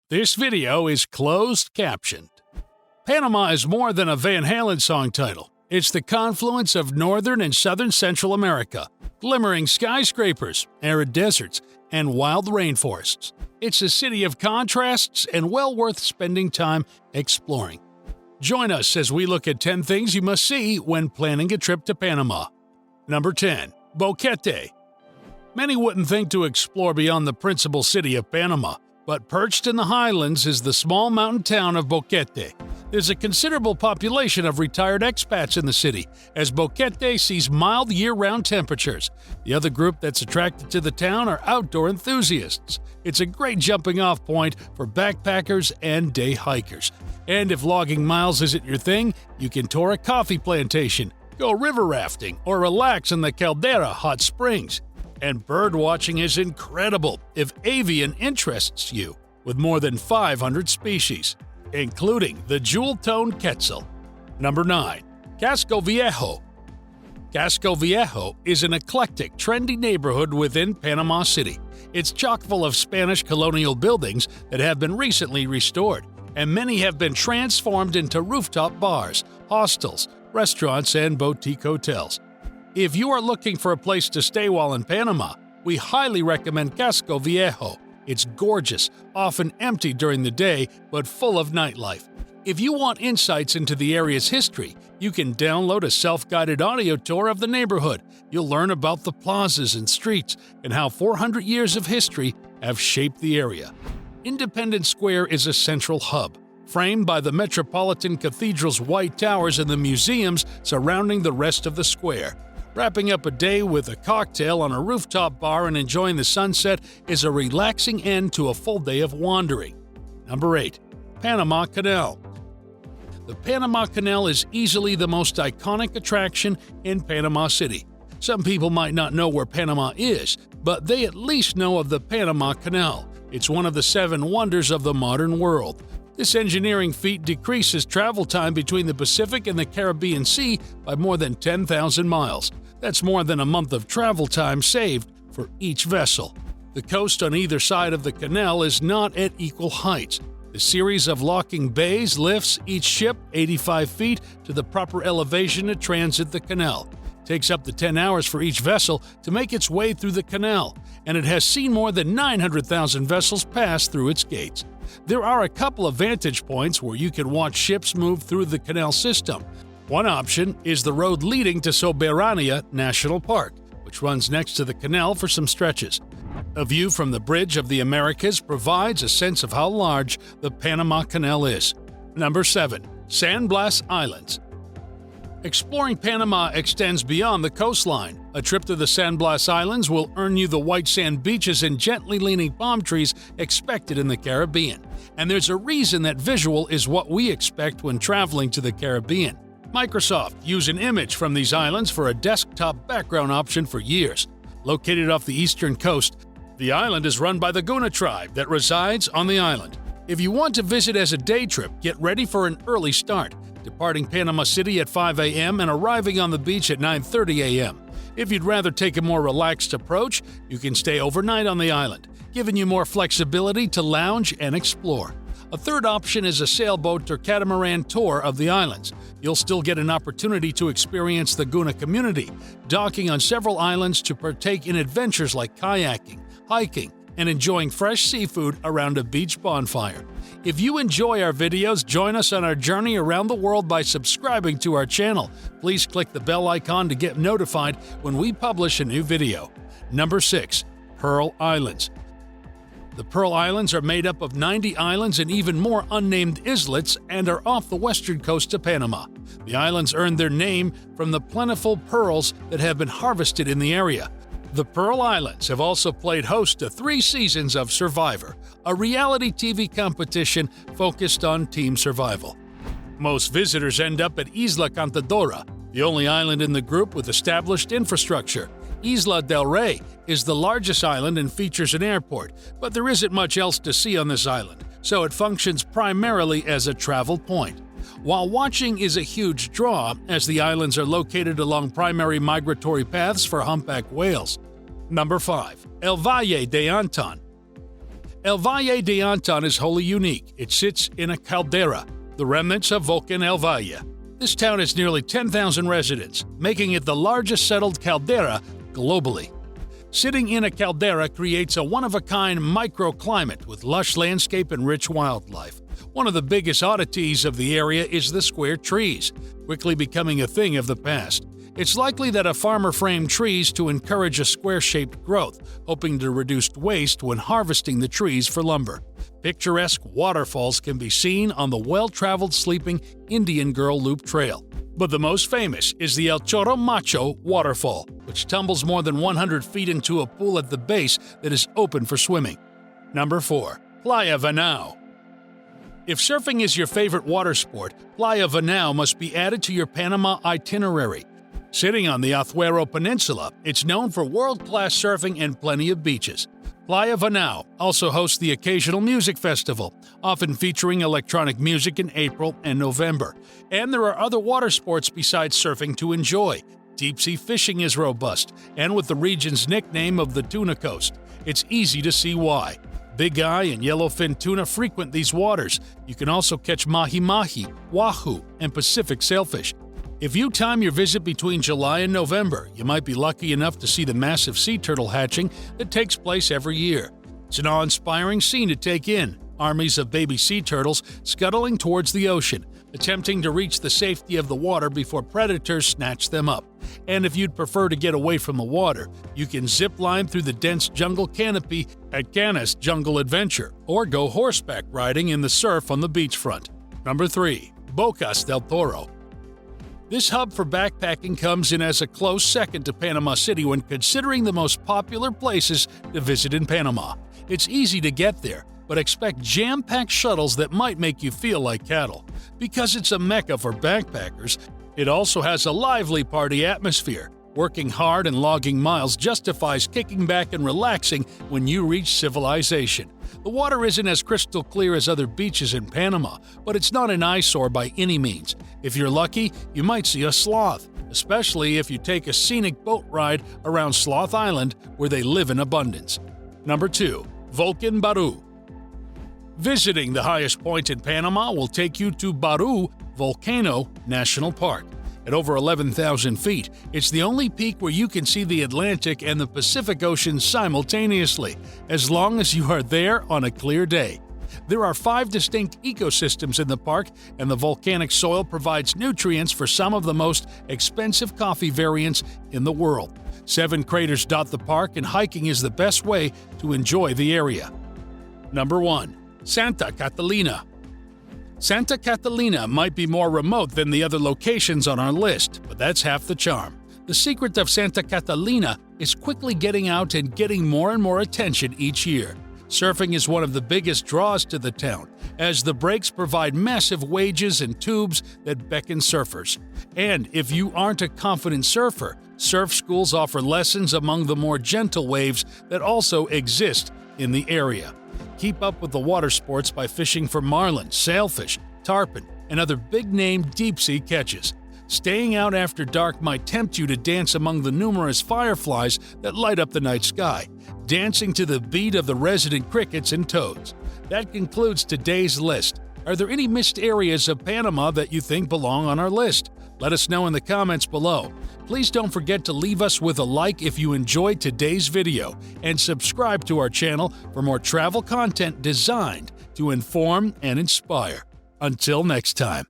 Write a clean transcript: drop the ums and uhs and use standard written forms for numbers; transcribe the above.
This video is closed captioned. Panama is more than a Van Halen song title. It's the confluence of northern and southern Central America, glimmering skyscrapers, arid deserts, and wild rainforests. It's a city of contrasts and well worth spending time exploring. Join us as we look at 10 things you must see when planning a trip to Panama. Number 10. Boquete. Many wouldn't think to explore beyond the principal city of Panama, but perched in the highlands is the small mountain town of Boquete. There's a considerable population of retired expats in the city, as Boquete sees mild year-round temperatures. The other group that's attracted to the town are outdoor enthusiasts. It's a great jumping-off point for backpackers and day hikers. And if logging miles isn't your thing, you can tour a coffee plantation, go river rafting, or relax in the Caldera hot springs. And bird watching is incredible if avian interests you, with more than 500 species, including the jewel-toned quetzal. Number 9. Casco Viejo. Casco Viejo is an eclectic, trendy neighborhood within Panama City. It's chock full of Spanish colonial buildings that have been recently restored, and many have been transformed into rooftop bars, hostels, restaurants, and boutique hotels. If you are looking for a place to stay while in Panama, we highly recommend Casco Viejo. It's gorgeous, often empty during the day, but full of nightlife. If you want insights into the area's history, you can download a self-guided audio tour of the neighborhood. You'll learn about the plazas and streets and how 400 years of history have shaped the area. Independence Square is a central hub, framed by the Metropolitan Cathedral's white towers and the museums surrounding the rest of the square. Wrapping up a day with a cocktail on a rooftop bar and enjoying the sunset is a relaxing end to a full day of wandering. Number 8. Panama Canal. The Panama Canal is easily the most iconic attraction in Panama City. Some people might not know where Panama is, but they at least know of the Panama Canal. It's one of the 7 wonders of the modern world. This engineering feat decreases travel time between the Pacific and the Caribbean Sea by more than 10,000 miles. That's more than a month of travel time saved for each vessel. The coast on either side of the canal is not at equal heights. The series of locking bays lifts each ship 85 feet to the proper elevation to transit the canal. It takes up to 10 hours for each vessel to make its way through the canal, and it has seen more than 900,000 vessels pass through its gates. There are a couple of vantage points where you can watch ships move through the canal system. One option is the road leading to Soberania National Park, which runs next to the canal for some stretches. A view from the Bridge of the Americas provides a sense of how large the Panama Canal is. Number 7. San Blas Islands. Exploring Panama extends beyond the coastline. A trip to the San Blas Islands will earn you the white sand beaches and gently leaning palm trees expected in the Caribbean. And there's a reason that visual is what we expect when traveling to the Caribbean. Microsoft used an image from these islands for a desktop background option for years. Located off the eastern coast, the island is run by the Guna tribe that resides on the island. If you want to visit as a day trip, get ready for an early start, departing Panama City at 5 a.m. and arriving on the beach at 9:30 a.m. If you'd rather take a more relaxed approach, you can stay overnight on the island, giving you more flexibility to lounge and explore. A third option is a sailboat or catamaran tour of the islands. You'll still get an opportunity to experience the Guna community, docking on several islands to partake in adventures like kayaking, hiking, and enjoying fresh seafood around a beach bonfire. If you enjoy our videos, join us on our journey around the world by subscribing to our channel. Please click the bell icon to get notified when we publish a new video. Number 6. Pearl Islands. The Pearl Islands are made up of 90 islands and even more unnamed islets and are off the western coast of Panama. The islands earned their name from the plentiful pearls that have been harvested in the area. The Pearl Islands have also played host to 3 seasons of Survivor, a reality TV competition focused on team survival. Most visitors end up at Isla Cantadora, the only island in the group with established infrastructure. Isla del Rey is the largest island and features an airport, but there isn't much else to see on this island, so it functions primarily as a travel point. While watching is a huge draw, as the islands are located along primary migratory paths for humpback whales. Number 5. El Valle de Anton. El Valle de Anton is wholly unique. It sits in a caldera, the remnants of Volcan El Valle. This town has nearly 10,000 residents, making it the largest settled caldera globally. Sitting in a caldera creates a one-of-a-kind microclimate with lush landscape and rich wildlife. One of the biggest oddities of the area is the square trees, quickly becoming a thing of the past. It's likely that a farmer framed trees to encourage a square-shaped growth, hoping to reduce waste when harvesting the trees for lumber. Picturesque waterfalls can be seen on the well-traveled sleeping Indian Girl Loop Trail. But the most famous is the El Chorro Macho waterfall, which tumbles more than 100 feet into a pool at the base that is open for swimming. Number 4. Playa Vanao. If surfing is your favorite water sport, Playa Vanao must be added to your Panama itinerary. Sitting on the Azuero Peninsula, it's known for world-class surfing and plenty of beaches. Playa Vanao also hosts the occasional music festival, often featuring electronic music in April and November. And there are other water sports besides surfing to enjoy. Deep-sea fishing is robust, and with the region's nickname of the Tuna Coast, it's easy to see why. Big eye and yellowfin tuna frequent these waters. You can also catch mahi-mahi, wahoo, and Pacific sailfish. If you time your visit between July and November, you might be lucky enough to see the massive sea turtle hatching that takes place every year. It's an awe-inspiring scene to take in. Armies of baby sea turtles scuttling towards the ocean, attempting to reach the safety of the water before predators snatch them up. And if you'd prefer to get away from the water, you can zip line through the dense jungle canopy at Canas Jungle Adventure, or go horseback riding in the surf on the beachfront. Number 3. Bocas del Toro. This hub for backpacking comes in as a close second to Panama City when considering the most popular places to visit in Panama. It's easy to get there, but expect jam-packed shuttles that might make you feel like cattle. Because it's a mecca for backpackers, it also has a lively party atmosphere. Working hard and logging miles justifies kicking back and relaxing when you reach civilization. The water isn't as crystal clear as other beaches in Panama, but it's not an eyesore by any means. If you're lucky, you might see a sloth, especially if you take a scenic boat ride around Sloth Island where they live in abundance. Number 2. Volcan Baru. Visiting the highest point in Panama will take you to Baru Volcano National Park. At over 11,000 feet, it's the only peak where you can see the Atlantic and the Pacific Ocean simultaneously, as long as you are there on a clear day. There are 5 distinct ecosystems in the park, and the volcanic soil provides nutrients for some of the most expensive coffee variants in the world. 7 craters dot the park, and hiking is the best way to enjoy the area. Number 1. Santa Catalina. Santa Catalina might be more remote than the other locations on our list, but that's half the charm. The secret of Santa Catalina is quickly getting out and getting more and more attention each year. Surfing is one of the biggest draws to the town, as the breaks provide massive wages and tubes that beckon surfers. And if you aren't a confident surfer, surf schools offer lessons among the more gentle waves that also exist in the area. Keep up with the water sports by fishing for marlin, sailfish, tarpon, and other big-name deep-sea catches. Staying out after dark might tempt you to dance among the numerous fireflies that light up the night sky, dancing to the beat of the resident crickets and toads. That concludes today's list. Are there any missed areas of Panama that you think belong on our list? Let us know in the comments below. Please don't forget to leave us with a like if you enjoyed today's video, and subscribe to our channel for more travel content designed to inform and inspire. Until next time.